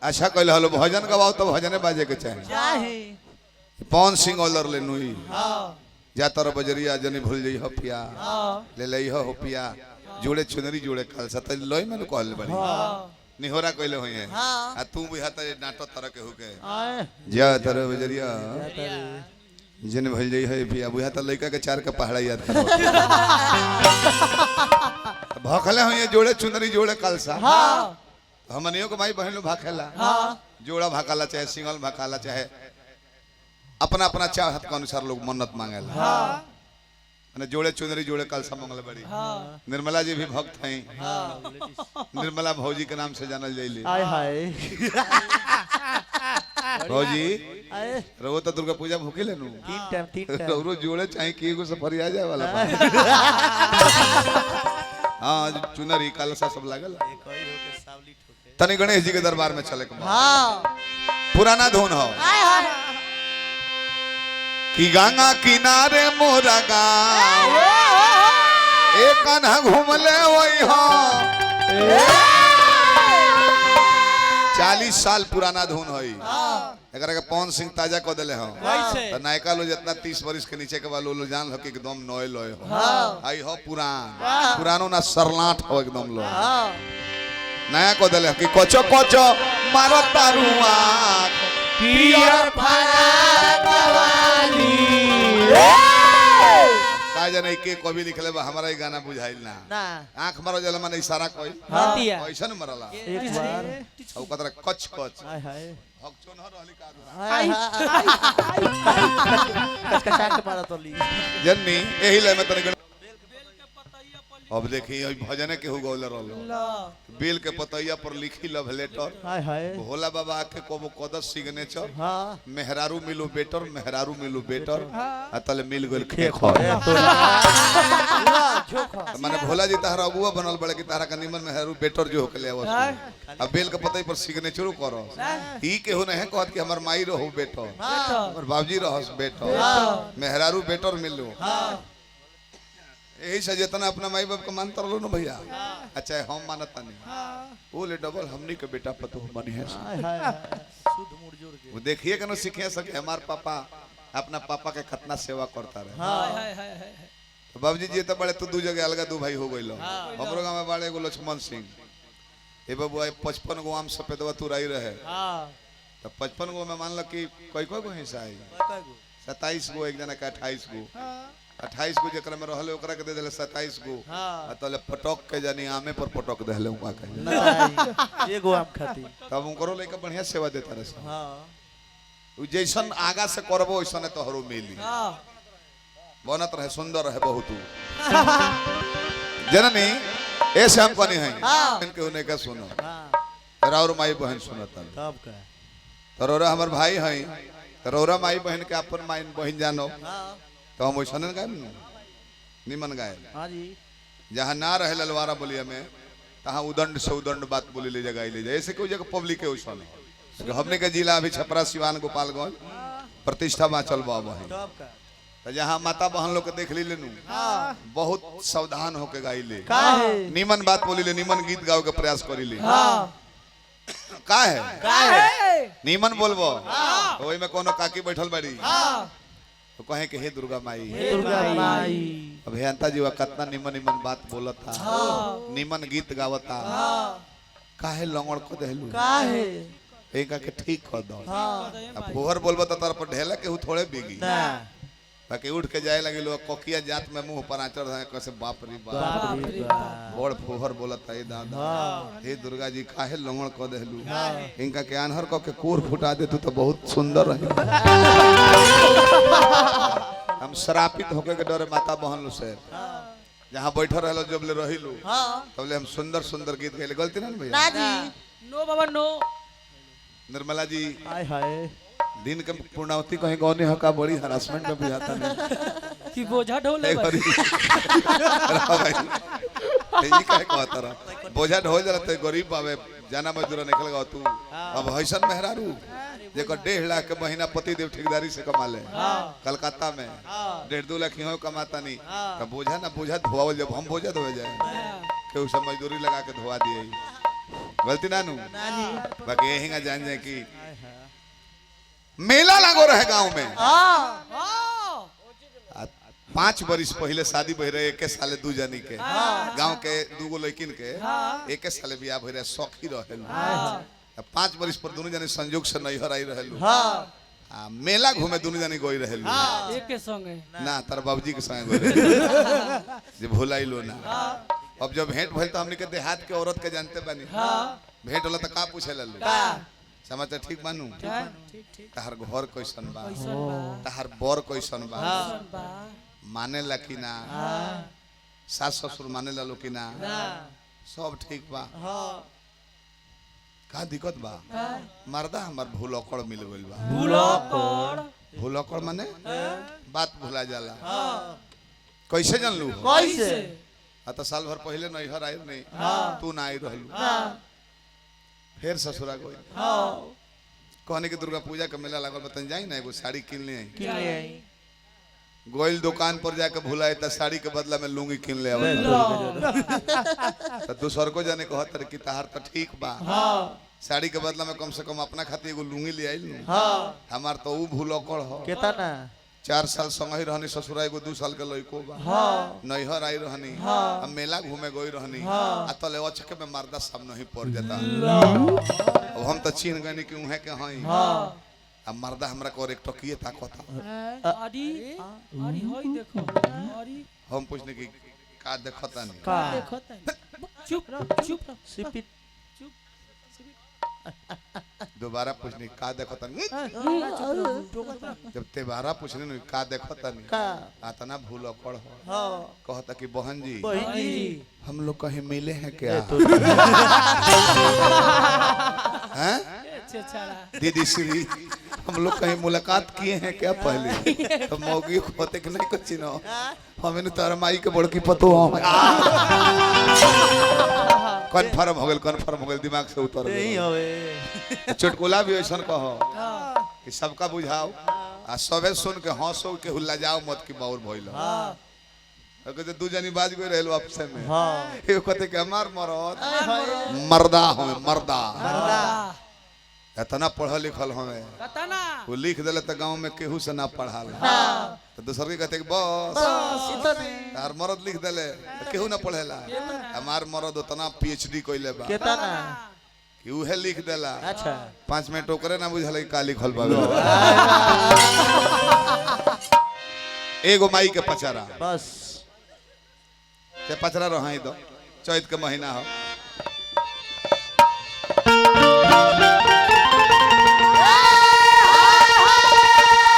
अच्छा कहले हलो भजन गवाओ तो भजने बाजे के चाहे पवन सिंह ओलर ले नुई जा तर बजरिया जनी भूल जई हो पिया ले लई हो पिया जोड़े चुनरी जोड़े खालसा त लोई में कहले बड़ी निहोरा कहले होई है आ तू भी हाथ नाटक तरह के होके जा तर बजरिया जन भूल जई है पिया बुहा त लइका के चार के पहाड़ा याद कर भखले होई जोड़े चुनरी जोड़े खालसा हमनियो को भाई बहन लोग भाखेला जोड़ा भाकाला चाहे सिंगल भाकाला चाहे अपना अपना चाहत के अनुसार लोग मन्नत मांगेला माने जोड़े चुनरी जोड़े कलसा मंगल बड़ी निर्मला जी भी भक्त हैं निर्मला भौजी के नाम से जानल जाइले हाय हाय भौजी रहो तो दुर्गा पूजा भूखे लेनु तीन टाइम रोज जोड़े चाहे की को सफर आ जाए वाला हां चुनरी कलसा सब लागल तनी गणेश जी के दरबार में चले के पुराना धुन हो कि गंगा किनारे मोरा गाँव एक कन्हा घूमले वही हो 40 साल पुराना धुन होई एकरा के पवन सिंह ताजा को देले हो त नायका लो जितना 30 वर्ष के नीचे के वालो लो जान हो कि एकदम नए लोए हो आई हो पुरानो ना सरलाट हो एकदम लो नया को देले कि कोचो कोचो मारो तारुआ पियर फरा कवाली का जाने के कवि लिखले बा हमरा ई गाना बुझाइल ना आंख मारो जल माने इशारा कोई ऐसा न मरला एक बार औ कतरा कच कच हाय हाय भक्चोन हो रहली का हाय कचकचा के मारा तो ली जन्नी एही ले में तने अब देखी भजन के हो गौल रहलो बेल के पतैया पर लिखी लव लेटर हाय हाय भोला बाबा के कोबो कदस सिग्नेचर हां मेहरारू मिलो बेटर आ तले मिल गेल खेख माने भोला जी तहरा अगुआ बनल बड़े कि तहरा का निमन मेहरारू बेटर जो होके ले आवस अब बेल के पतई पर सिग्नेचरो करो ई के हो नहीं कहत कि हमर माई रहो बेटर हमर बाबूजी रहस बेटर मेहरारू बेटर मिलो यही से जितना अपना माई बाप को मानता रहो ना भैया अच्छा हम मानता नहीं वो ले डबल हमनी के बेटा पतो बनी है शुद्ध मुड़ जोड़ के वो देखिए कि न सीखे सके हमार पापा अपना पापा के कितना सेवा करता रहे तो बाबूजी जी तो बड़े तू दू जगह अलग दू भाई हो गइलो हमरो गांव में बड़े एगो लक्ष्मण सिंह ए बाबू 55 गो आम सफेदवा तुराई रहे तो 55 गो में मान लो कि कोई कोई को हिस्सा आई 27 गो एक जना का 28 गो 28 गो जकरा में रहले ओकरा के दे देले 27 गो आ तले पटक के जानी आमे पर पटक देले उका के एगो आम खाती तब उनकरो लेके बढ़िया सेवा देता रहे हां उ जैसन आगा से करबो ओइसने तोहरो मिली बनत रहे सुंदर रहे बहुत जननी ऐसे हम कोनी है इनके होने का सुनो राउर माई बहन सुनता तब का तरोरा हमर भाई है तरोरा माई बहन के अपन माई बहन जानो तो हम वैसा गाय निमन गाय हां जी जहाँ ना रहे ललवारा बोलिया में तहाँ उदंड से उदंड बात बोली ले जगह ले जाए ऐसे कोई जगह पब्लिक है वैसा हमने के जिला अभी छपरा सिवान गोपालगंज प्रतिष्ठा में चल वही तो जहाँ माता बहन लोग के देख ली लेनू बहुत सावधान होके गाई ले निमन बात बोली ले निमन गीत गाओ के प्रयास करी ले का है निमन बोलबो ओई में कोनो काकी बैठल बड़ी तो कहे कि हे दुर्गा माई अभियंता जी कितना निमन निमन बात बोलता निमन गीत गावता काहे लंगड़ को देलू काहे एका के ठीक कर दो अब फोहर बोलबो त तर पर ढेला के थोड़े बिगी बाकी उठ के जाए लगे लोग कोकिया जात में मुंह पर आचर है कैसे बाप रे बाप बड़ फोहर बोलता है दादा हे दुर्गा जी काहे लंगड़ को देलू इनका के आनहर को के कोर फुटा दे तू तो बहुत सुंदर रहे हम श्रापित होके के डरे माता बहन लो से जहाँ बैठल रहलो जब ले रहिलू तब ले हम सुंदर सुंदर गीत गाइले गलती ना भैया ना जी नो बाबा नो निर्मला जी हाय हाय दिन के पूर्णावती कहीं गौनी हका बड़ी हरासमेंट में बुझाता नहीं कि बोझा ढोले ये काहे कहता रहा बोझा ढोल जरा ते गरीब पावे जाना मजदूर निकल तू अब हसन मेहरारू जेको 1.5 लाख के महीना पति देव ठेकेदारी से कमा ले कलकत्ता में 1.5-2 लाख ही कमाता नहीं तो बोझा ना बोझा धोवावल जब हम बोझा धोए जाए के उस मजदूरी लगा के धोवा दिए गलती ना नू नानी बाकी यही जान जाए कि मेला लागो रहे गांव में। हाँ 5 बरिस पहले शादी भई रहे, 1 साले 2 जनी के गांव के 2 लड़किन के 1 साले बियाह भई रहे, सखी रहेलू। 5 बरिस पर दोनों जने संयोग से नैहर आई रहेलू। मेला घूमे दोनों जनी गई रहेलू। एक के संगे ना तार बाबूजी के संग गई रहेलू जे भुलाइलो ना। अब जब भेंट भइल तो हमनी के देहात के औरत के जानते बानी। भेंट होला त का पूछे ललू समाचार ठीक बानू, ठीक ठीक तहार घर कैसन बा, कैसन बा तहार बर कैसन बा, कैसन बा माने ला कि ना, सास ससुर माने ला लो कि ना, सब ठीक बा। का दिक्कत बा? मर्दा हमार भूलकड़ मिल गइल बा। भूलकड़ माने बात भुला जाला। कैसे जानलू? कैसे आ तो साल भर पहले नैहर आइल नहीं, तू ना आई रहलू, फिर ससुरा गई। कहने की दुर्गा पूजा के मेला लागल, बतन जाई ना एगो साड़ी किन ले आई। गोइल दुकान पर जाके भुलाए त साड़ी के बदला में लुंगी किन ले आवे। तो दूसर को जाने कहत कि तहार तो ठीक बा, साड़ी के बदला में कम से कम अपना खातिर एगो लुंगी ले आइल। हमार तो ऊ भूलकड़ हो। केतना 4 साल संगही रहनी, ससुरा एगो 2 साल के लइको बा। नैहर आई रहनी, अब मेला घूमे गई रहनी, आ तले अचके में मर्दा सब नहीं पड़ जाता। अब हम तो चिन्ह गनी कि उहे के हई। अब मर्दा हमरा को एक टकिए ताकता। अरी अरी होई देखो अरी हम पूछने की का देखता नहीं। का चुप चुप सिपित दोबारा पूछने का देखता नहीं। जब तेबारा पूछने नहीं का देखता नहीं, का आतना भूलकड़ हो। हां कहता कि बहन जी बहन जी हम लोग कहीं मिले हैं क्या? हैं? छेछड़ा दीदी श्री हम लोग कहीं मुलाकात किए हैं क्या पहले? तो मौगी होते कि नहीं कुछ ना हमें तार माई के बड़की पतो कन्फर्म हो गेल दिमाग से उतर यही गेल। होवे चुटकुला भी ऐसा कहो कि सबका बुझाओ आ सबे सुन के हंसो के हुल्ला जाओ मत की बाउर भइल। कहते 2 जनी बाज गई रहलो आपसे में। हां एगो कहते कि हमार मरद मर्दा हमें मर्दा इतना पढ़ल लिखल हमें, कतना वो लिख दिले तो गांव में केहू से ना पढ़ाल। तो दूसर के कहते कि बस तार मर्द लिख दिले तो केहू ना पढ़ेला। हमार मर्द उतना PhD कइले बा केतना कि उहे लिख देला। अच्छा 5 मिनट ओकरे ना बुझल का लिखल बा। एगो माई के पचारा बस से पचरा रही दो, चैत के महीना हो